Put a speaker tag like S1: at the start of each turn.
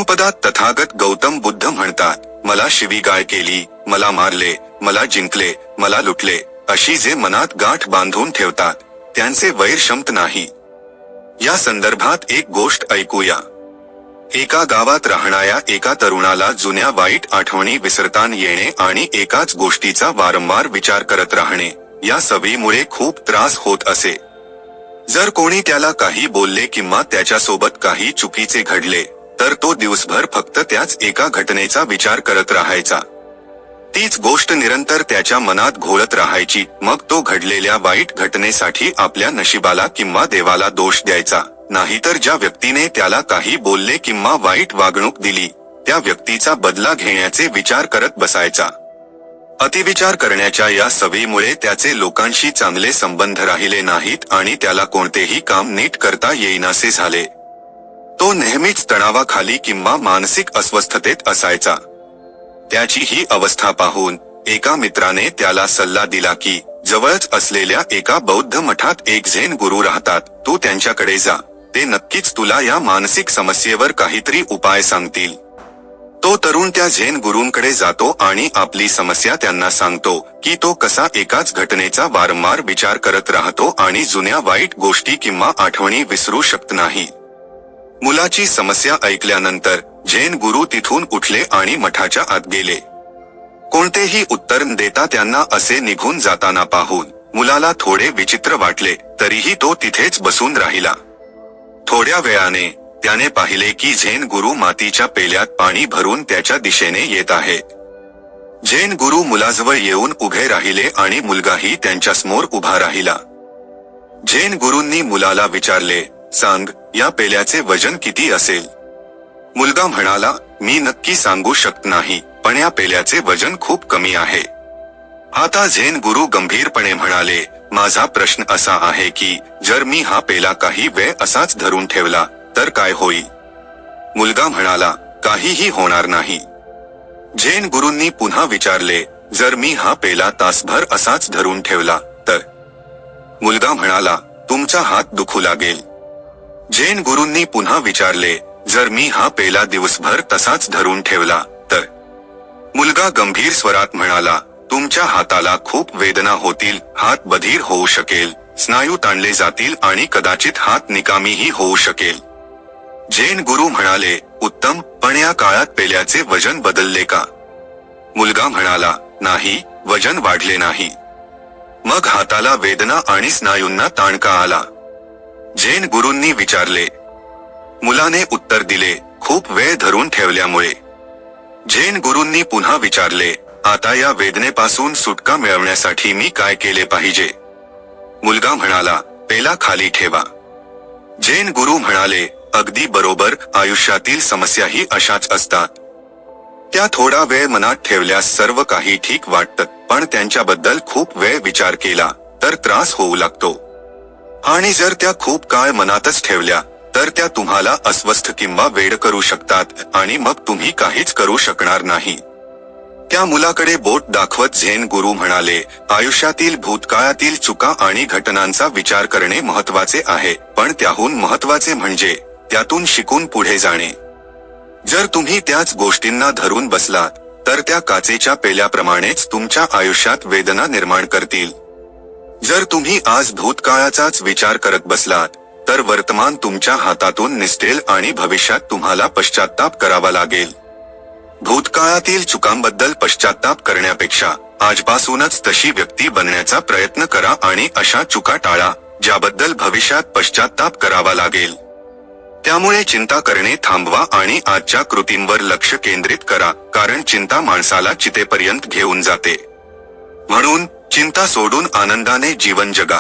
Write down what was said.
S1: परमपदात तथागत गौतम बुद्ध म्हणतात, मला शिवीगाळ केली, मला मारले, मला जिंकले, मला लुटले, अशी जे मनात गाठ बांधून ठेवतात त्यांचे वैर शमत नाही. या संदर्भात एक गोष्ट ऐकूया. एका गावात राहणाऱ्या एका तरुणाला जुन्या वाईट आठवणी विसरता येणे आणि एकाच गोष्टीचा वारंवार विचार करत राहणे या सवयीमुळे खूप त्रास होत असे. जर कोणी त्याला काही बोलले किंवा त्याच्यासोबत काही चुकीचे घडले तर तो दिवसभर फक्त त्याच एका घटनेचा विचार करत राहायचा. तीच गोष्ट निरंतर त्याच्या मनात घोळत राहायची. मग तो घडलेल्या वाईट घटनेसाठी आपल्या नशिबाला किंवा देवाला दोष द्यायचा, नाहीतर ज्या व्यक्तीने त्याला काही बोलले किंवा वाईट वागणूक दिली त्या व्यक्तीचा बदला घेण्याचे विचार करत बसायचा. अतिविचार करण्याच्या या सवयीमुळे त्याचे लोकांशी चांगले संबंध राहिले नाहीत आणि त्याला कोणतेही काम नीट करता येईनासे झाले. तो नेहमीच तणावाखाली किंवा मानसिक अस्वस्थतेत असायचा. त्याची ही अवस्था पाहून एका मित्राने त्याला सल्ला दिला की जवळच असलेल्या एका बौद्ध मठात एक झेन गुरु राहतात, तू त्यांच्याकडे जा, ते नक्कीच तुला या मानसिक समस्येवर काहीतरी उपाय सांगतील. तो तरुण त्या झेन गुरूंकडे जातो आणि आपली समस्या त्यांना सांगतो की तो कसा एकाच घटनेचा वारंवार विचार करत राहतो आणि जुन्या वाईट गोष्टी किंवा आठवणी विसरू शकत नाही. मुलाची समस्या ऐकल्यानंतर झेन गुरु तिथून उठले आणि मठाच्या आत गेले. कोणतेही उत्तर न देता त्यांना असे निघून जाताना पाहून मुलाला थोडे विचित्र वाटले, तरीही तो तिथेच बसून राहिला. थोड्या वेळाने त्याने पाहिले की झेन गुरु मातीच्या पेल्यात पाणी भरून त्याच्या दिशेने येत आहे. झेन गुरु मुलाजवळ येऊन उभे राहिले आणि मुलगाही त्यांच्यासमोर उभा राहिला. झेन गुरूंनी मुलाला विचारले, सांग, या पेल्याचे वजन किती असेल? मुलगा म्हणाला, मी नक्की सांगू शकत नाही, पण या पेल्याचे वजन खूप कमी आहे. आता झेन गुरु गंभीरपणे म्हणाले, माझा प्रश्न असा आहे की जर मी हा पेला काही वेळ असाच धरून ठेवला तर काय होईल? मुलगा म्हणाला, काहीही होणार नाही. झेन गुरूंनी पुन्हा विचारले, जर मी हा पेला तासभर असाच धरून ठेवला तर? मुलगा म्हणाला, तुमचा हात दुखू लागेल. झेन गुरूंनी पुन्हा विचारले, जर मी हा पेला दिवसभर तसाच धरून ठेवला तर? मुलगा गंभीर स्वरात म्हणाला, तुमच्या हाताला खूप वेदना होतील, हात बधीर होऊ शकेल, स्नायू ताणले जातील आणि कदाचित हात निकामीही होऊ शकेल. झेन गुरु म्हणाले, उत्तम, पण या काळात पेल्याचे वजन बदलले का? मुलगा म्हणाला, नाही, वजन वाढले नाही. मग हाताला वेदना आणि स्नायूंना ताण का आला? झेन गुरूंनी विचारले. मुलाने उत्तर दिले, खूप वेळ धरून ठेवल्यामुळे. झेन गुरूंनी पुन्हा विचारले, आता या वेदनेपासून सुटका मिळवण्यासाठी मी काय केले पाहिजे? मुलगा म्हणाला, पेला खाली ठेवा. झेन गुरु म्हणाले, अगदी बरोबर, आयुष्यातील समस्याही अशाच असतात. त्या थोडा वेळ मनात ठेवल्यास सर्व काही ठीक वाटतं, पण त्यांच्याबद्दल खूप वेळ विचार केला तर त्रास होऊ लागतो. आणि जर त्या खूप काळ मनातच ठेवल्या तर त्या तुम्हाला अस्वस्थ किंवा वेड करू शकतात आणि मग तुम्ही काहीच करू शकणार नाही. त्या मुलाकडे बोट दाखवत झेन गुरु म्हणाले, आयुष्यातील भूतकाळातील चुका आणि घटनांचा विचार करणे महत्वाचे आहे, पण त्याहून महत्वाचे म्हणजे त्यातून शिकून पुढे जाणे. जर तुम्ही त्याच गोष्टींना धरून बसलात तर त्या काचेच्या पेल्याप्रमाणेच तुमच्या आयुष्यात वेदना निर्माण करतील. जर तुम्ही आज भूतकाळाचाच विचार करत बसलात तर वर्तमान तुमच्या हातातून निसटेल आणि भविष्यात तुम्हाला पश्चात्ताप करावा लागेल. भूतकाळातील चुकांबद्दल पश्चात्ताप करण्यापेक्षा आजपासूनच तशी व्यक्ती बनण्याचा प्रयत्न करा आणि अशा चुका टाळा ज्याबद्दल भविष्यात पश्चात्ताप करावा लागेल. त्यामुळे चिंता करणे थांबवा आणि आजच्या कृतींवर लक्ष केंद्रित करा, कारण चिंता माणसाला चितेपर्यंत घेऊन जाते. म्हणून चिंता सोडून आनंदाने जीवन जगा.